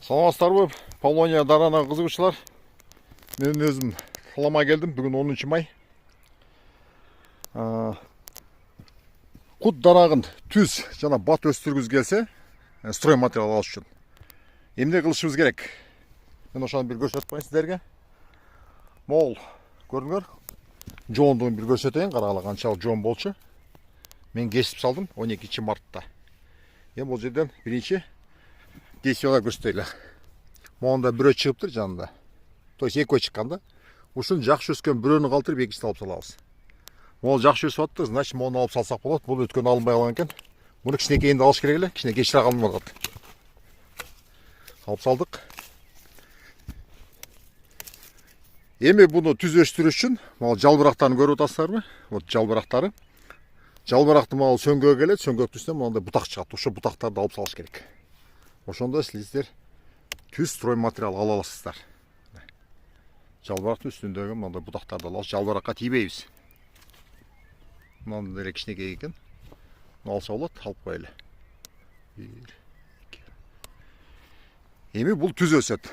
Саламатсыздарбы, Полония дарана қызығушылар. Мен өзім қалама келдім. Бүгін 10 май. Құт дарағын түз жана бат өстіргіз келсе, строй материал алыш үшін. Емне қылышымыз керек. Мен ошаны бір көрсетіп қойын сіздерге. Мол, көрдіңдер? Жондығын бір көрсетейін, қарағала қаншалық жон болчу. Мен кесіп салдым 12 мартта. Бұл жерден бірінші действиялар көрсөтөйлү. Монда бирөө чыгыптыр жанында. То есть экөө чыкканда. Ушун жакшы өскөн бирөөнү калтырып экинчисин алып салабыз. Могу жакшы өсүп атты, значит мону алып салсак болот. Бул өткөн алынбай калган экен. Муну кичинекейинде алыш керек эле, кичине кечире калган болот. Алып салдык. Эми буну түз өстүрүш үчүн, могу жалбырактарын көрүп атасыздарбы? Вот жалбырактары. Жалбыракты могу сөңгөгө келет, сөңгөктүн үстүнөн мондай бутак чыгат. Ошо бутактарды алып салыш керек. Ошондо сиздер түз строй материал ала аласыздар. Жалбырактын үстүндөгү мындай бутактарды алабыз, жалбыракка тийбейбиз. Мындай эле кичинекей экен. Муну алса болот, алып коелу. Эми бул түз өсөт.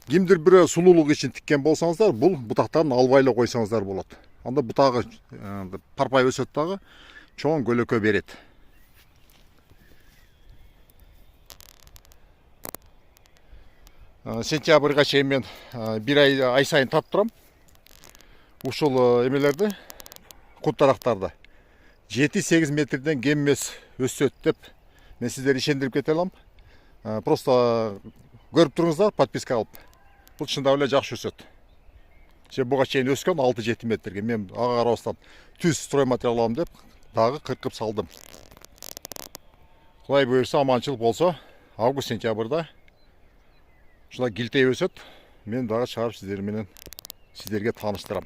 Кимдир бирөө сулуулук үчүн тиккен болсаңыздар, бул бутактарын албай эле койсоңуздар болот. Анда бутагы парпай өсөт дагы, чоң көлөкө берет. Сентябрга чейин мен бир ай сайын тап турам. Ушул эмелерди, кут дарактарды 7-8 метрден кем эмес өсөт деп мен сиздерди ишендирип кете алам. Просто көрүп туруңуздар, подписка алып. Бул чындап эле жакшы өсөт. Буга чейин өскөн 6-7 метрге. Мен ага карабастан түз строй материал алам деп дагы кыркып салдым. Кудай буйрса, аманчылык болсо, август-сентябрда ушундай килтей өсөт. Мен дагы чыгарып сиздерге тааныштырам.